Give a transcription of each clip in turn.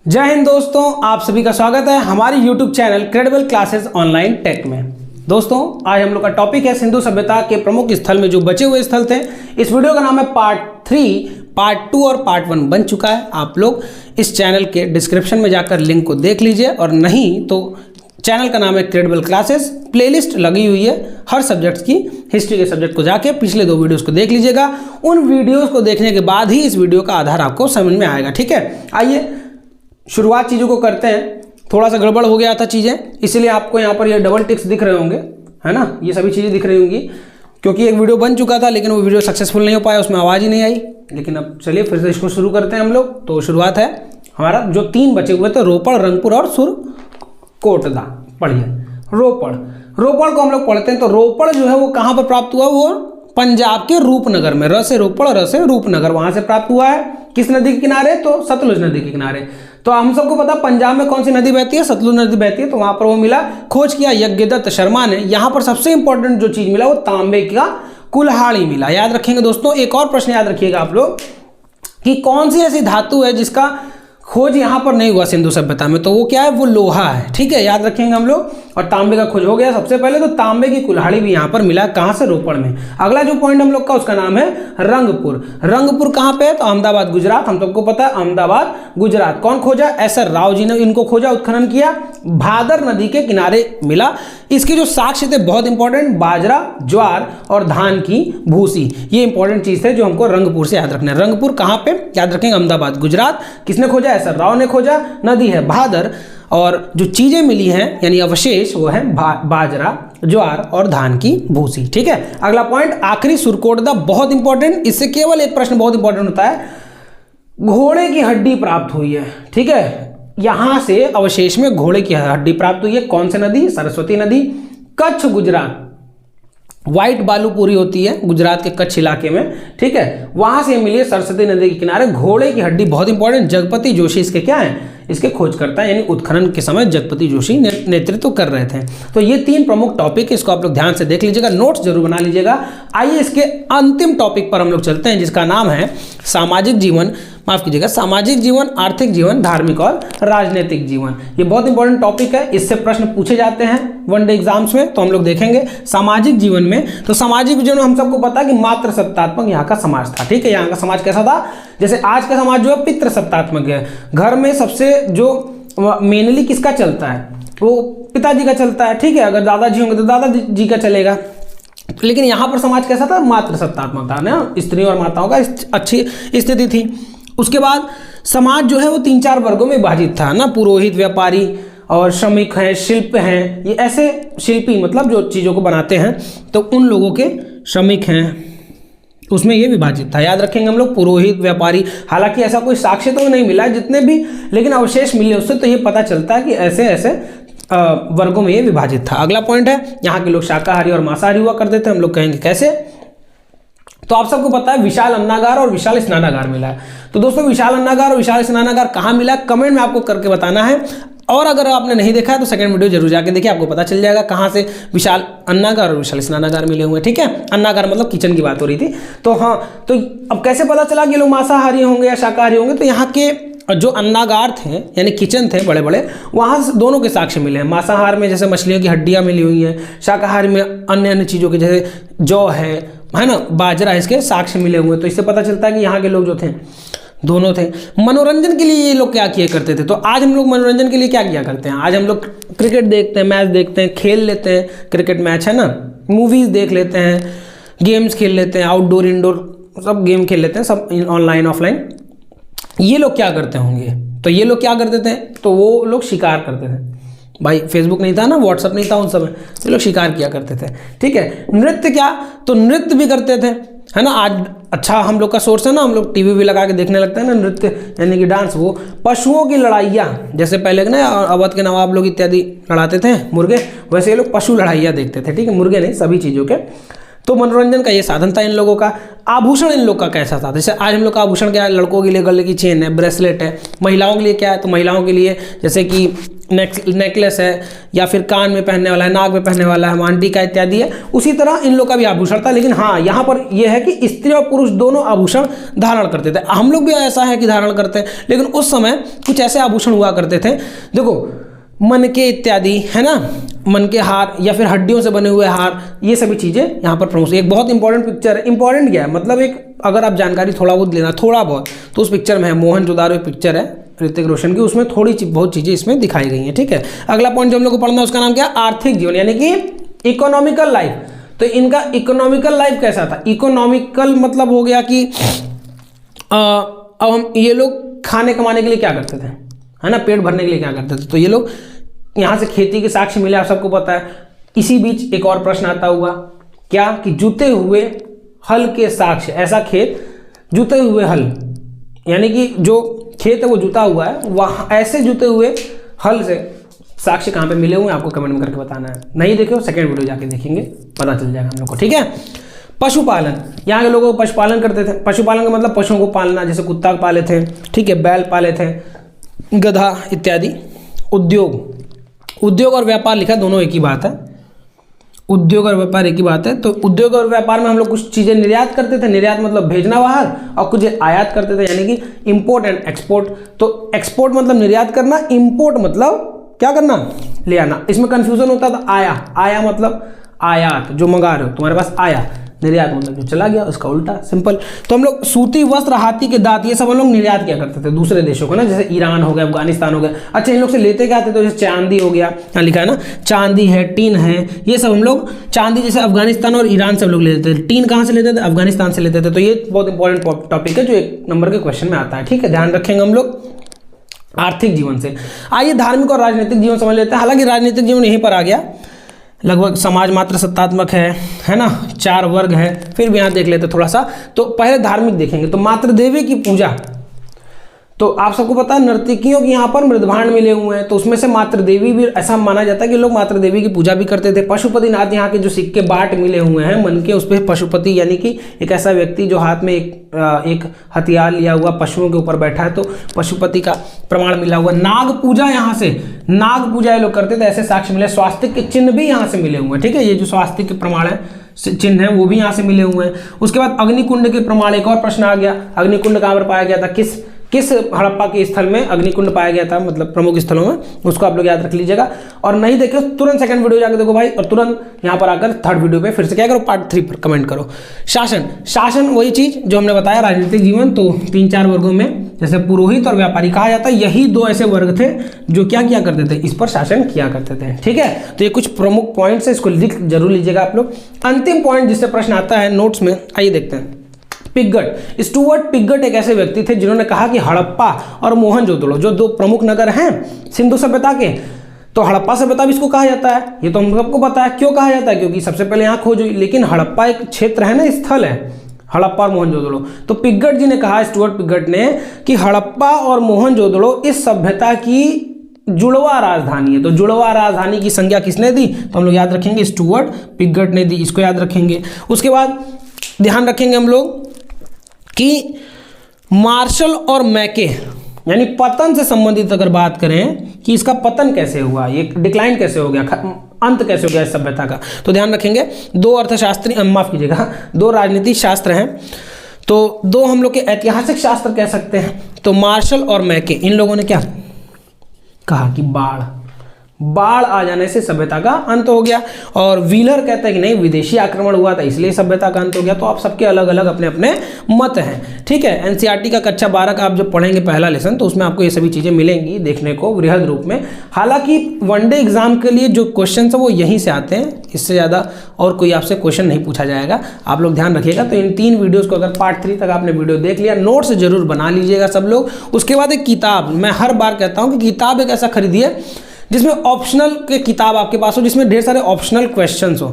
जय हिंद दोस्तों, आप सभी का स्वागत है हमारी YouTube channel credible classes online tech में। दोस्तों आज हम लोग का टॉपिक है सिंधु सभ्यता के प्रमुख स्थल में जो बचे हुए स्थल थे। इस वीडियो का नाम है पार्ट 3, पार्ट 2 और पार्ट 1 बन चुका है। आप लोग इस चैनल के डिस्क्रिप्शन में जाकर लिंक को देख लीजिए, और नहीं तो चैनल का नाम है क्रेडिबल क्लासेस, प्लेलिस्ट लगी हुई है हर सब्जेक्ट्स की। हिस्ट्री के सब्जेक्ट को जाके पिछले 2 वीडियोस को देख लीजिएगा। उन वीडियोस को देखने के बाद ही इस वीडियो का आधार आपको समझ में आएगा। ठीक है, आइए शुरुआत चीज़ों को करते हैं। थोड़ा सा गड़बड़ हो गया था चीज़ें, इसलिए आपको यहाँ पर ये डबल टिक्स दिख रहे होंगे, है ना। ये सभी चीज़ें दिख रही होंगी क्योंकि एक वीडियो बन चुका था लेकिन वो वीडियो सक्सेसफुल नहीं हो पाया, उसमें आवाज़ ही नहीं आई। लेकिन अब चलिए फिर से इसको शुरू करते हैं हम लोग। तो शुरुआत है हमारा जो 3 बचे हुए थे, रोपड़, रंगपुर और सुरकोटदा। पढ़िए रोपड़ को हम लोग पढ़ते हैं। तो रोपड़ जो है वो कहाँ पर प्राप्त हुआ? वो पंजाब के रूपनगर में, र से रोपड़, र से रूपनगर, वहां से प्राप्त हुआ है। किस नदी के किनारे? तो सतलुज नदी के किनारे। तो हम सबको पता पंजाब में कौन सी नदी बहती है? सतलुज नदी बहती है। तो वहां पर वो मिला, खोज किया यज्ञदत्त शर्मा ने। यहां पर सबसे इंपॉर्टेंट जो चीज मिला वो तांबे का कुल्हाड़ी मिला। याद रखेंगे दोस्तों। एक और प्रश्न याद रखिएगा आप लोग कि कौन सी ऐसी धातु है जिसका खोज यहाँ पर नहीं हुआ सिंधु सभ्यता में? तो वो क्या है? वो लोहा है। ठीक है, याद रखेंगे हम लोग। और तांबे का खोज हो गया सबसे पहले। तो तांबे की कुल्हाड़ी भी यहाँ पर मिला। कहाँ से? रोपड़ में। अगला जो पॉइंट हम लोग का उसका नाम है रंगपुर। रंगपुर कहाँ पे है? तो अहमदाबाद गुजरात। हम सबको पता है अहमदाबाद गुजरात। कौन खोजा? एसआर राव जी ने इनको खोजा, उत्खनन किया। भादर नदी के किनारे मिला। इसके जो साक्ष्य थे बहुत इंपॉर्टेंट, बाजरा, ज्वार और धान की भूसी। ये इंपॉर्टेंट चीज थे जो हमको रंगपुर से याद रखना है। रंगपुर कहाँ पे? याद रखेंगे अहमदाबाद गुजरात। किसने खोजा? एसआर राव ने खोजा। नदी है भादर, और जो चीजें मिली हैं यानी अवशेष वो है बाजरा, ज्वार और धान की भूसी। ठीक है, अगला पॉइंट आखिरी सुरकोटदा, बहुत इंपॉर्टेंट। इससे केवल एक प्रश्न बहुत इंपॉर्टेंट होता है, घोड़े की हड्डी प्राप्त हुई है। ठीक है, यहां से अवशेष में घोड़े की हड्डी प्राप्त हुई है। कौन सी नदी? सरस्वती नदी, कच्छ गुजरात। व्हाइट बालू पूरी होती है गुजरात के कच्छ इलाके में। ठीक है, वहां से मिली है सरस्वती नदी के किनारे घोड़े की हड्डी। बहुत इंपॉर्टेंट। जगपति जोशी इसके क्या है? इसके खोजकर्ता, यानी उत्खनन के समय जगपति जोशी नेतृत्व कर रहे थे। तो ये 3 प्रमुख टॉपिक, इसको आप लोग ध्यान से देख लीजिएगा, नोट्स जरूर बना लीजिएगा। आइए इसके अंतिम टॉपिक पर हम लोग चलते हैं, जिसका नाम है सामाजिक जीवन, माफ कीजिएगा, सामाजिक जीवन, आर्थिक जीवन, धार्मिक और राजनीतिक जीवन। ये बहुत इंपॉर्टेंट टॉपिक है, इससे प्रश्न पूछे जाते हैं वनडे एग्जाम्स में। तो हम लोग देखेंगे सामाजिक जीवन में। तो सामाजिक जीवन हम सबको पता है कि मात्र सत्तात्मक यहाँ का समाज था। ठीक है, यहाँ का समाज कैसा था? जैसे आज का समाज जो है पितृ सत्तात्मक है। घर में सबसे जो मेनली किसका चलता है? वो पिताजी का चलता है। ठीक है, अगर दादाजी होंगे तो दादाजी का चलेगा। लेकिन यहाँ पर समाज कैसा था? मात्र सत्तात्मक था ना, स्त्री और माताओं का अच्छी स्थिति थी। उसके बाद समाज जो है वो 3-4 वर्गों में विभाजित था ना, पुरोहित, व्यापारी और श्रमिक हैं, शिल्प हैं। ये ऐसे शिल्पी मतलब जो चीज़ों को बनाते हैं, तो उन लोगों के श्रमिक हैं, उसमें ये विभाजित था। याद रखेंगे हम लोग, पुरोहित, व्यापारी। हालांकि ऐसा कोई साक्ष्य तो नहीं मिला जितने भी, लेकिन अवशेष मिले उससे तो ये पता चलता है कि ऐसे ऐसे वर्गों में ये विभाजित था। अगला पॉइंट है, यहाँ के लोग शाकाहारी और मांसाहारी हुआ करते थे। हम लोग कहेंगे कैसे? तो आप सबको पता है विशाल अन्नागार और विशाल स्नानागार मिला है। तो दोस्तों विशाल अन्नागार और विशाल स्नानागार कहाँ मिला? कमेंट में आपको करके बताना है। और अगर आपने नहीं देखा है तो सेकंड वीडियो जरूर जाके देखिए, आपको पता चल जाएगा कहाँ से विशाल अन्नागार और विशाल स्नानागार मिले हुए हैं। ठीक है, अन्नागार मतलब किचन की बात हो रही थी। तो हाँ, तो अब कैसे पता चला कि लोग मांसाहारी होंगे या शाकाहारी होंगे? तो यहाँ के जो अन्नागार थे यानी किचन थे बड़े बड़े, वहाँ दोनों के साक्ष्य मिले हैं। मांसाहार में जैसे मछलियों की हड्डियाँ मिली हुई हैं, शाकाहारी में अन्य अन्य चीज़ों के जैसे जौ है ना, बाजरा, इसके साक्ष्य मिले हुए हैं। तो इससे पता चलता है कि यहाँ के लोग जो थे दोनों थे। मनोरंजन के लिए ये लोग क्या किया करते थे? तो आज हम लोग मनोरंजन के लिए क्या किया करते हैं? आज हम लोग क्रिकेट देखते हैं, मैच देखते हैं, खेल लेते हैं, क्रिकेट मैच है ना, मूवीज़ देख लेते हैं, गेम्स खेल लेते हैं, आउटडोर इंडोर सब गेम खेल लेते हैं, सब ऑनलाइन ऑफलाइन। ये लोग क्या करते होंगे? तो ये लोग क्या करते थे? तो वो लोग शिकार करते थे। भाई फेसबुक नहीं था ना, व्हाट्सअप नहीं था उन समय, तो लोग शिकार किया करते थे। ठीक है, नृत्य क्या? तो नृत्य भी करते थे, है ना। आज अच्छा हम लोग का सोर्स है ना, हम लोग टीवी भी लगा के देखने लगते हैं ना नृत्य यानी कि डांस। वो पशुओं की लड़ाइयाँ, जैसे पहले ना अवध के नवाब लोग इत्यादि लड़ाते थे मुर्गे, वैसे ये लोग पशु लड़ाइयाँ देखते थे। ठीक है, मुर्गे नहीं, सभी चीज़ों के। तो मनोरंजन का ये साधन था इन लोगों का। आभूषण इन लोग का कैसा था? जैसे आज हम लोग का आभूषण क्या है? लड़कों के लिए गले की चेन है, ब्रेसलेट है। महिलाओं के लिए क्या है? तो महिलाओं के लिए जैसे कि नेकलेस है, या फिर कान में पहनने वाला है, नाक में पहनने वाला है, मांडी का इत्यादि है, उसी तरह इन लोग का भी आभूषण था। लेकिन हाँ, यहाँ पर यह है कि स्त्री और पुरुष दोनों आभूषण धारण करते थे। हम लोग भी ऐसा है कि धारण करते हैं, लेकिन उस समय कुछ ऐसे आभूषण हुआ करते थे, देखो मन के इत्यादि है ना, मन के हार या फिर हड्डियों से बने हुए हार, ये सभी चीज़ें यहाँ पर प्रमुख। एक बहुत इंपॉर्टेंट पिक्चर है, इंपॉर्टेंट क्या है मतलब एक अगर आप जानकारी थोड़ा बहुत लेना, थोड़ा बहुत, तो उस पिक्चर में है मोहनजोदारो पिक्चर है ऋतिक रोशन की, उसमें थोड़ी बहुत चीज़ें इसमें दिखाई गई हैं। ठीक है, अगला पॉइंट जो हम लोग को पढ़ना है उसका नाम क्या है, आर्थिक जीवन, यानी कि इकोनॉमिकल लाइफ। तो इनका इकोनॉमिकल लाइफ कैसा था, इकोनॉमिकल मतलब हो गया कि अब हम ये लोग खाने कमाने के लिए क्या करते थे, है ना, पेट भरने के लिए क्या करते थे, तो ये लोग यहाँ से खेती के साक्ष्य मिले, आप सबको पता है। इसी बीच एक और प्रश्न आता हुआ क्या कि जुते हुए हल के साक्ष्य, ऐसा खेत जुते हुए हल, यानी कि जो खेत है वो जुता हुआ है, वहाँ ऐसे जुते हुए हल से साक्ष्य कहाँ पे मिले हुए हैं, आपको कमेंट में करके बताना है। नहीं देखे हो सेकंड वीडियो जाके देखेंगे, पता चल जाएगा हम लोग को। ठीक है, पशुपालन, यहाँ के लोगों को पशुपालन करते थे। पशुपालन का मतलब पशुओं को पालना, जैसे कुत्ता पाले थे, ठीक है, बैल पाले थे, गधा इत्यादि। उद्योग और व्यापार लिखा, दोनों एक ही बात है, उद्योग और व्यापार एक ही बात है। तो उद्योग और व्यापार में हम लोग कुछ चीज़ें निर्यात करते थे, निर्यात मतलब भेजना बाहर, और कुछ आयात करते थे, यानी कि इंपोर्ट एंड एक्सपोर्ट। तो एक्सपोर्ट मतलब निर्यात करना, इंपोर्ट मतलब क्या करना, ले आना। इसमें कंफ्यूजन होता था, आया मतलब आयात, जो मंगा रहे हो तुम्हारे पास आया, निर्यात मतलब जो चला गया, उसका उल्टा, सिंपल। तो हम लोग सूती वस्त्र, हाथी के दांत, ये सब हम लोग निर्यात किया करते थे दूसरे देशों को ना, जैसे ईरान हो गया, अफगानिस्तान हो गया। अच्छा, इन लोग से लेते क्या आते थे, जैसे चांदी हो गया, यहाँ लिखा है ना, चांदी है, टीन है, ये सब हम लोग, चांदी जैसे अफगानिस्तान और ईरान से हम लोग लेते थे, टीन कहाँ से लेते थे, अफगानिस्तान से लेते थे। तो ये बहुत इंपॉर्टेंट टॉपिक है जो 1 नंबर के क्वेश्चन में आता है। ठीक है, ध्यान रखेंगे हम लोग आर्थिक जीवन से। आइए धार्मिक और राजनीतिक जीवन समझ लेते हैं। हालांकि राजनीतिक जीवन यहीं पर आ गया, लगभग समाज मात्र सत्तात्मक है ना, 4 वर्ग है, फिर भी यहाँ देख लेते थोड़ा सा। तो पहले धार्मिक देखेंगे, तो मातृ देवी की पूजा, तो आप सबको पता है नर्तकियों की यहाँ पर मृदभांड मिले हुए हैं, तो उसमें से मातृ देवी भी ऐसा माना जाता है कि लोग मातृ देवी की पूजा भी करते थे। पशुपति नाथ, यहाँ के जो सिक्के बाट मिले हुए हैं मन के, उस पर पशुपति यानी कि एक ऐसा व्यक्ति जो हाथ में एक हथियार लिया हुआ पशुओं के ऊपर बैठा है, तो पशुपति का प्रमाण मिला हुआ। नाग पूजा, यहाँ से नाग पूजा ये लोग करते थे, ऐसे साक्ष्य मिले। स्वास्तिक के चिन्ह भी यहाँ से मिले हुए हैं। ठीक है, ये जो स्वास्तिक के प्रमाण है, चिन्ह है, वो भी यहाँ से मिले हुए हैं। उसके बाद अग्निकुंड के प्रमाण, एक और प्रश्न आ गया, अग्निकुंड कहाँ पर पाया गया था, किस हड़प्पा के स्थल में अग्निकुंड पाया गया था, मतलब प्रमुख स्थलों में, उसको आप लोग याद रख लीजिएगा। और नहीं देखे तुरंत सेकंड वीडियो जाकर देखो भाई, और तुरंत यहाँ पर आकर थर्ड वीडियो पे फिर से क्या करो, पार्ट 3 पर कमेंट करो। शासन वही चीज जो हमने बताया, राजनीतिक जीवन तो 3-4 वर्गों में, जैसे पुरोहित और व्यापारी कहा जाता है, यही 2 ऐसे वर्ग थे जो क्या किया करते थे, इस पर शासन किया करते थे। ठीक है, तो ये कुछ प्रमुख पॉइंट्स है, इसको लिख जरूर लीजिएगा आप लोग। अंतिम पॉइंट जिससे प्रश्न आता है नोट्स में, आइए देखते हैं। पिगट, स्टुअर्ट पिगट एक ऐसे व्यक्ति थे जिन्होंने कहा कि हड़प्पा और मोहनजोदड़ो जो 2 प्रमुख नगर हैं सिंधु सभ्यता के, तो हड़प्पा सभ्यता भी इसको कहा जाता है, ये तो हम सबको पता है। क्यों कहा जाता है, क्योंकि सबसे पहले यहाँ खोज हुई, लेकिन हड़प्पा एक क्षेत्र है ना, स्थल है हड़प्पा और मोहनजोदड़ो। तो पिगट जी ने कहा, स्टुअर्ट पिगट ने, कि हड़प्पा और मोहनजोदड़ो इस सभ्यता की जुड़वा राजधानी है। तो जुड़वा राजधानी की संज्ञा किसने दी, तो हम लोग याद रखेंगे स्टुअर्ट पिगट ने दी, इसको याद रखेंगे। उसके बाद ध्यान रखेंगे हम लोग कि मार्शल और मैके, यानी पतन से संबंधित अगर बात करें कि इसका पतन कैसे हुआ, ये डिक्लाइन कैसे हो गया, अंत कैसे हो गया इस सभ्यता का, तो ध्यान रखेंगे 2 अर्थशास्त्री, माफ कीजिएगा 2 राजनीतिक शास्त्र हैं, तो 2 हम लोग के ऐतिहासिक शास्त्र कह सकते हैं। तो मार्शल और मैके, इन लोगों ने क्या कहा कि बाढ़ आ जाने से सभ्यता का अंत हो गया, और व्हीलर कहते हैं कि नहीं, विदेशी आक्रमण हुआ था इसलिए सभ्यता का अंत हो गया। तो आप सबके अलग अलग अपने अपने मत हैं। ठीक है, एनसीईआरटी का कक्षा 12 का आप जब पढ़ेंगे पहला लेसन, तो उसमें आपको ये सभी चीज़ें मिलेंगी देखने को वृहद रूप में। हालांकि वनडे एग्जाम के लिए जो क्वेश्चन है वो यहीं से आते हैं, इससे ज़्यादा और कोई आपसे क्वेश्चन नहीं पूछा जाएगा, आप लोग ध्यान रखिएगा। तो इन 3 वीडियोज़ को अगर पार्ट 3 तक आपने वीडियो देख लिया, नोट्स जरूर बना लीजिएगा सब लोग। उसके बाद एक किताब, मैं हर बार कहता हूँ कि किताब एक ऐसा खरीदिए जिसमें ऑप्शनल के किताब आपके पास हो, जिसमें ढेर सारे ऑप्शनल क्वेश्चंस हो।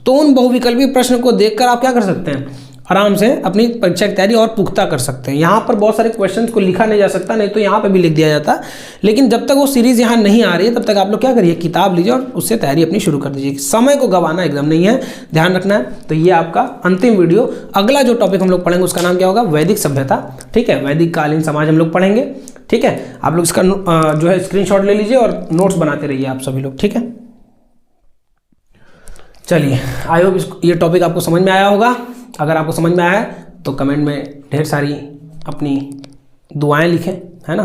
तो उन बहुविकल्पी प्रश्न को देखकर आप क्या कर सकते हैं, आराम से अपनी परीक्षा की तैयारी और पुख्ता कर सकते हैं। यहाँ पर बहुत सारे क्वेश्चंस को लिखा नहीं जा सकता, नहीं तो यहाँ पे भी लिख दिया जाता, लेकिन जब तक वो सीरीज़ यहाँ नहीं आ रही है तब तक आप लोग क्या करिए, किताब लीजिए और उससे तैयारी अपनी शुरू कर दीजिए। समय को गंवाना एकदम नहीं है, ध्यान रखना है। तो ये आपका अंतिम वीडियो। अगला जो टॉपिक हम लोग पढ़ेंगे उसका नाम क्या होगा, वैदिक सभ्यता। ठीक है, वैदिक कालीन समाज हम लोग पढ़ेंगे। ठीक है, आप लोग इसका जो है स्क्रीनशॉट ले लीजिए और नोट्स बनाते रहिए आप सभी लोग, ठीक है। चलिए, आई होप ये टॉपिक आपको समझ में आया होगा। अगर आपको समझ में आया है तो कमेंट में ढेर सारी अपनी दुआएं लिखें, है ना।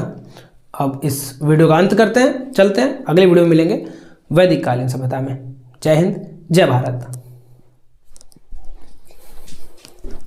अब इस वीडियो का अंत करते हैं, चलते हैं, अगले वीडियो में मिलेंगे वैदिक कालीन सभ्यता में। जय हिंद, जय भारत।